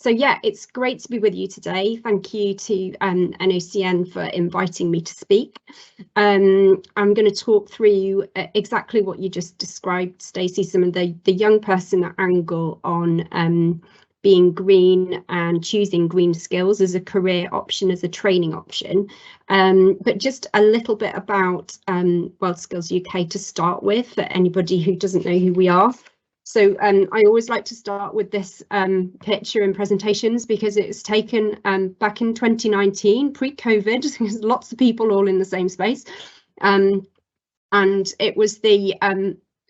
So yeah, it's great to be with you today. Thank you to NOCN for inviting me to speak. I'm going to talk through exactly what you just described, Stacey, some of the young person angle on being green and choosing green skills as a career option, as a training option. But just a little bit about WorldSkills UK to start with, for anybody who doesn't know who we are. So I always like to start with this picture in presentations because it's taken back in 2019, pre-COVID. There's lots of people all in the same space. And it was the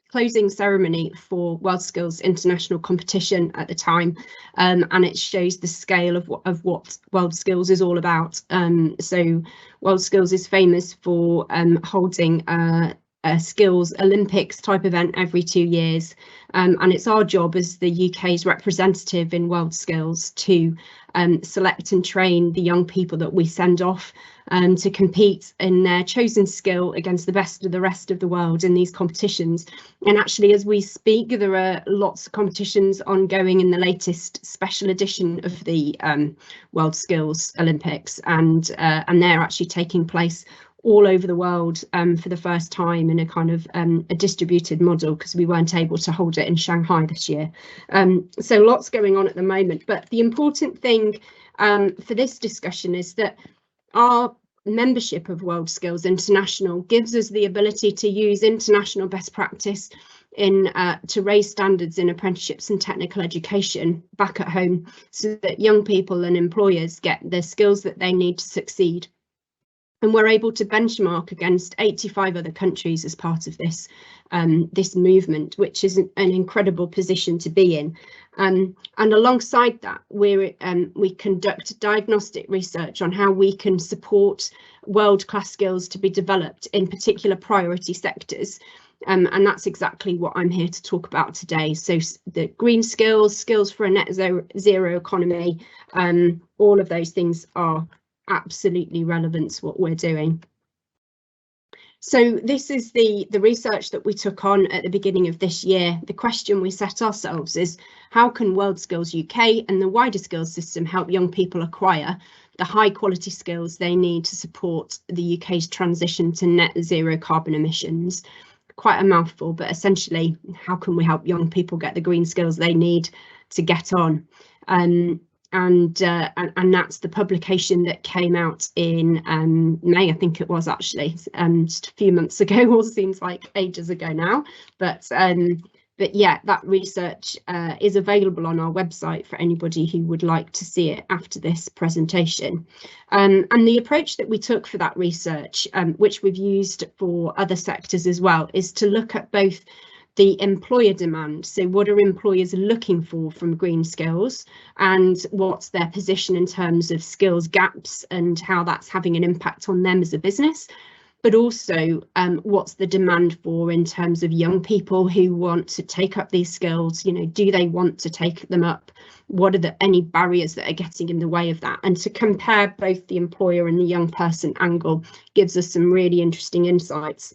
closing ceremony for WorldSkills International competition at the time. And it shows the scale of what WorldSkills is all about. So WorldSkills is famous for holding a skills Olympics type event every 2 years, and it's our job as the UK's representative in WorldSkills to select and train the young people that we send off to compete in their chosen skill against the best of the rest of the world in these competitions. And actually, as we speak, there are lots of competitions ongoing in the latest special edition of the WorldSkills Olympics, and they're actually taking place all over the world for the first time in a kind of a distributed model, because we weren't able to hold it in Shanghai this year. So lots going on at the moment. But the important thing for this discussion is that our membership of WorldSkills International gives us the ability to use international best practice in to raise standards in apprenticeships and technical education back at home, so that young people and employers get the skills that they need to succeed. And we're able to benchmark against 85 other countries as part of this this movement, which is an incredible position to be in. And alongside that, we conduct diagnostic research on how we can support world-class skills to be developed in particular priority sectors. And that's exactly what I'm here to talk about today. So the green skills, skills for a net zero economy, all of those things are absolutely relevant to what we're doing. So this is the research that we took on at the beginning of this year. The question we set ourselves is, how can WorldSkills UK and the wider skills system help young people acquire the high quality skills they need to support the UK's transition to net zero carbon emissions? Quite a mouthful, but essentially, how can we help young people get the green skills they need to get on? And that's the publication that came out in May, I think it was, actually, just a few months ago. All seems like ages ago now, but yeah, that research is available on our website for anybody who would like to see it after this presentation. And the approach that we took for that research, which we've used for other sectors as well, is to look at both the employer demand, so what are employers looking for from green skills, and what's their position in terms of skills gaps and how that's having an impact on them as a business, but also what's the demand for in terms of young people who want to take up these skills. You know, do they want to take them up? What are any barriers that are getting in the way of that? And to compare both the employer and the young person angle gives us some really interesting insights,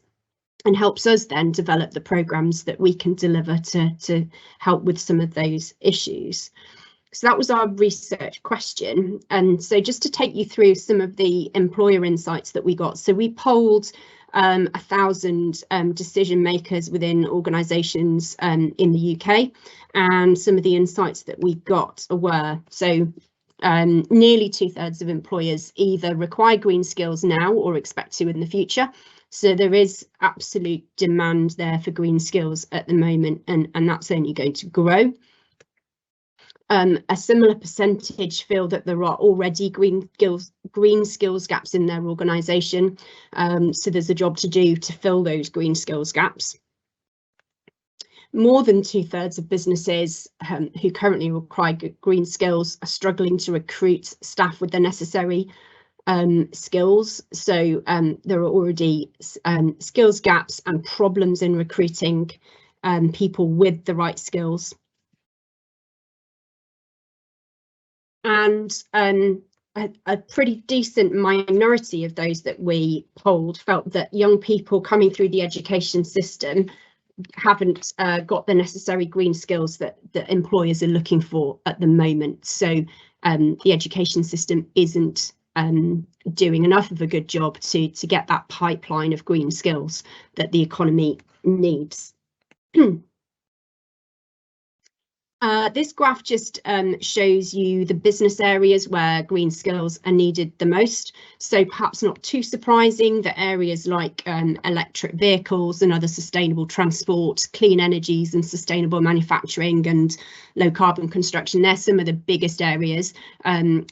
and helps us then develop the programmes that we can deliver to help with some of those issues. So that was our research question. And so just to take you through some of the employer insights that we got. So we polled 1,000 decision makers within organisations in the UK, and some of the insights that we got were, so nearly 2/3 of employers either require green skills now or expect to in the future. So there is absolute demand there for green skills at the moment, and that's only going to grow. A similar percentage feel that there are already green skills gaps in their organisation. So there's a job to do to fill those green skills gaps. More than 2/3 of businesses who currently require green skills are struggling to recruit staff with the necessary skills. So there are already skills gaps and problems in recruiting people with the right skills. And a pretty decent minority of those that we polled felt that young people coming through the education system haven't got the necessary green skills that employers are looking for at the moment. So the education system isn't doing enough of a good job to get that pipeline of green skills that the economy needs. This graph just shows you the business areas where green skills are needed the most. So perhaps not too surprising that areas like electric vehicles and other sustainable transport, clean energies and sustainable manufacturing and low carbon construction, they're some of the biggest areas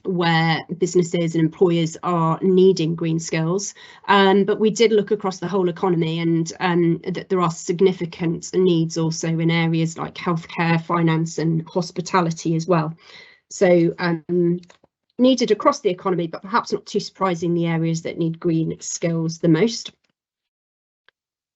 where businesses and employers are needing green skills. But we did look across the whole economy, and that there are significant needs also in areas like healthcare, finance and hospitality as well. So needed across the economy, but perhaps not too surprising, the areas that need green skills the most.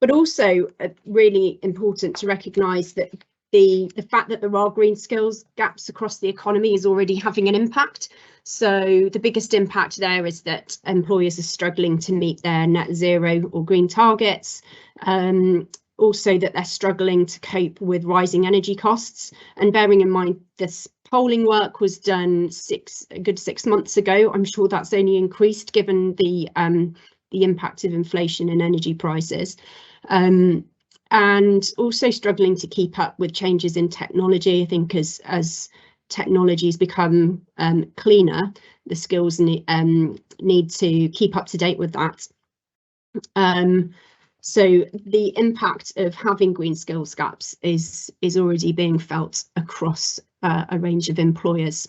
But also really important to recognise that the fact that there are green skills gaps across the economy is already having an impact. So the biggest impact there is that employers are struggling to meet their net zero or green targets. Also that they're struggling to cope with rising energy costs, and bearing in mind this polling work was done a good 6 months ago. I'm sure that's only increased given the impact of inflation and energy prices, and also struggling to keep up with changes in technology. I think as technologies become cleaner, the skills need to keep up to date with that. So the impact of having green skills gaps is already being felt across a range of employers.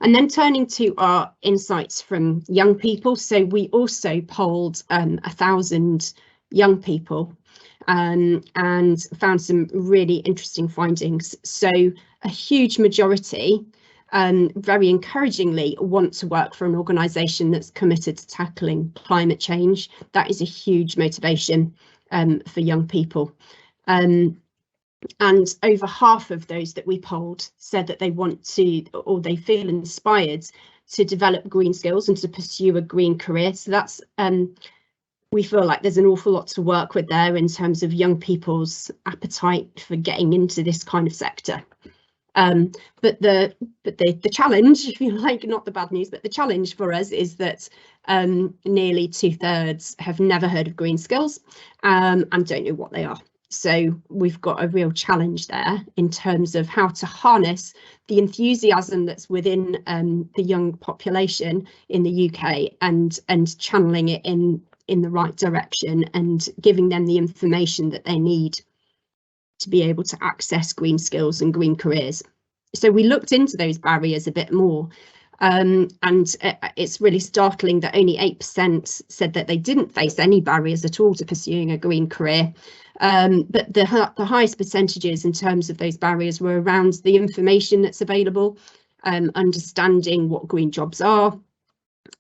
And then turning to our insights from young people. So we also polled 1,000 young people and found some really interesting findings. So a huge majority, very encouragingly, want to work for an organisation that's committed to tackling climate change. That is a huge motivation for young people. And over half of those that we polled said that they want to, or they feel inspired to develop green skills and to pursue a green career. So that's we feel like there's an awful lot to work with there in terms of young people's appetite for getting into this kind of sector. But the challenge, if you like, not the bad news, but the challenge for us is that nearly 2/3 have never heard of green skills and don't know what they are. So we've got a real challenge there in terms of how to harness the enthusiasm that's within the young population in the UK and channeling it in the right direction and giving them the information that they need to be able to access green skills and green careers. So we looked into those barriers a bit more, and it's really startling that only 8% said that they didn't face any barriers at all to pursuing a green career. But the highest percentages in terms of those barriers were around the information that's available, understanding what green jobs are,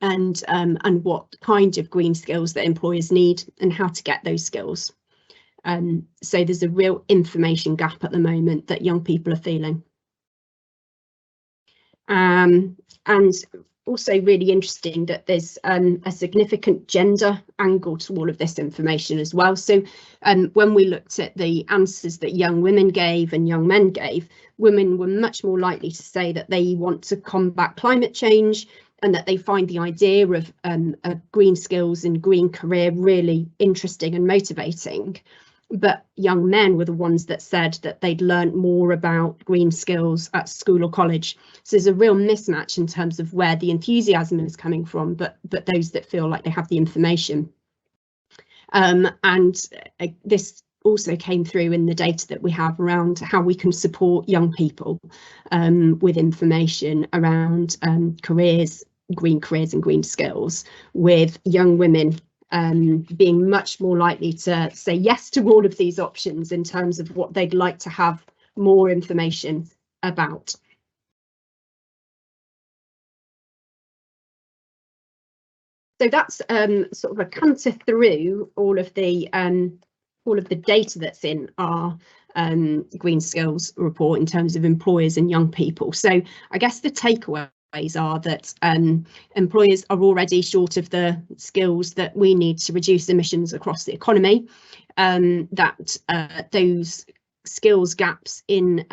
and what kind of green skills that employers need and how to get those skills. So there's a real information gap at the moment that young people are feeling. And also really interesting that there's a significant gender angle to all of this information as well. So when we looked at the answers that young women gave and young men gave, women were much more likely to say that they want to combat climate change and that they find the idea of green skills and green career really interesting and motivating. But young men were the ones that said that they'd learned more about green skills at school or college. So there's a real mismatch in terms of where the enthusiasm is coming from, but those that feel like they have the information. And this also came through in the data that we have around how we can support young people with information around careers and green skills, with young women being much more likely to say yes to all of these options in terms of what they'd like to have more information about. So that's sort of a canter through all of the data that's in our green skills report in terms of employers and young people. So I guess the takeaway are that employers are already short of the skills that we need to reduce emissions across the economy, that those skills gaps in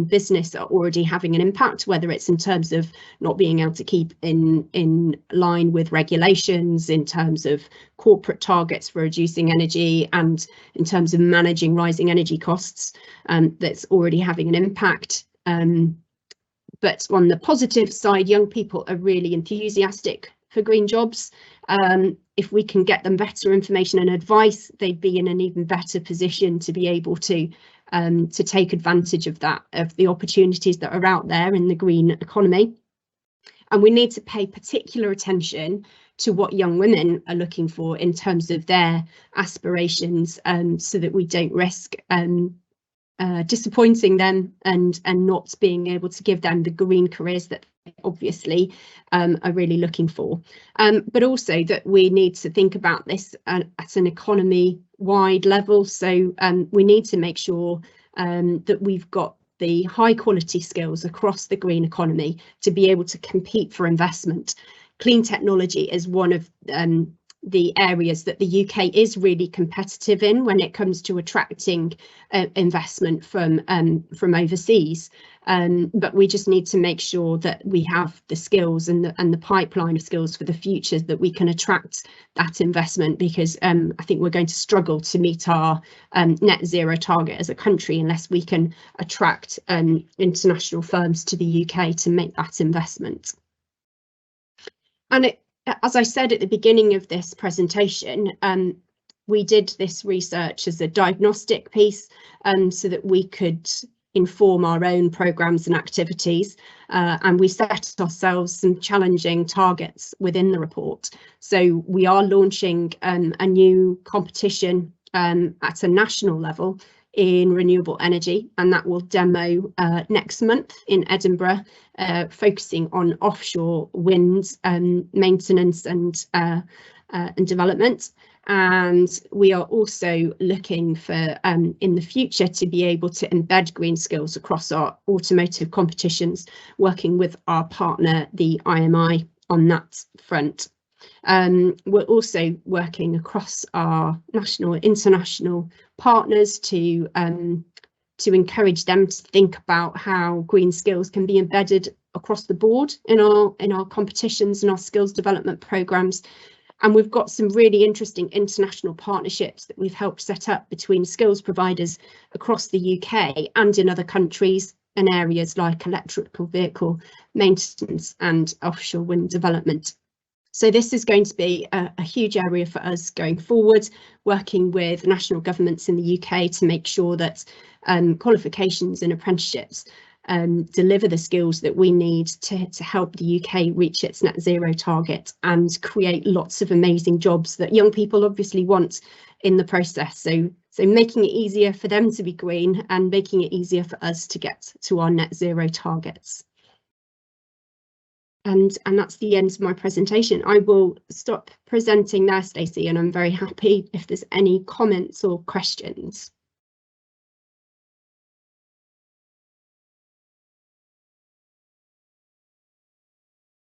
business are already having an impact, whether it's in terms of not being able to keep in line with regulations, in terms of corporate targets for reducing energy, and in terms of managing rising energy costs. That's already having an impact. But on the positive side, young people are really enthusiastic for green jobs. If we can get them better information and advice, they'd be in an even better position to be able to take advantage of that, of the opportunities that are out there in the green economy. And we need to pay particular attention to what young women are looking for in terms of their aspirations, so that we don't risk disappointing them and not being able to give them the green careers that they obviously are really looking for. But also that we need to think about this at an economy-wide level. So we need to make sure that we've got the high quality skills across the green economy to be able to compete for investment. Clean technology is one of the areas that the UK is really competitive in when it comes to attracting investment from overseas. But we just need to make sure that we have the skills and the pipeline of skills for the future that we can attract that investment, because I think we're going to struggle to meet our net zero target as a country unless we can attract international firms to the UK to make that investment. And as I said at the beginning of this presentation, we did this research as a diagnostic piece so that we could inform our own programmes and activities, and we set ourselves some challenging targets within the report. So we are launching a new competition at a national level in renewable energy, and that will demo next month in Edinburgh, focusing on offshore wind maintenance and development. And we are also looking for in the future to be able to embed green skills across our automotive competitions, working with our partner the IMI on that front. We're also working across our national and international partners to encourage them to think about how green skills can be embedded across the board in our competitions and our skills development programmes. And we've got some really interesting international partnerships that we've helped set up between skills providers across the UK and in other countries in areas like electrical vehicle maintenance and offshore wind development. So this is going to be a huge area for us going forward, working with national governments in the UK to make sure that qualifications and apprenticeships deliver the skills that we need to help the UK reach its net zero target and create lots of amazing jobs that young people obviously want in the process. So making it easier for them to be green and making it easier for us to get to our net zero targets. And that's the end of my presentation. I will stop presenting there, Stacey, and I'm very happy if there's any comments or questions.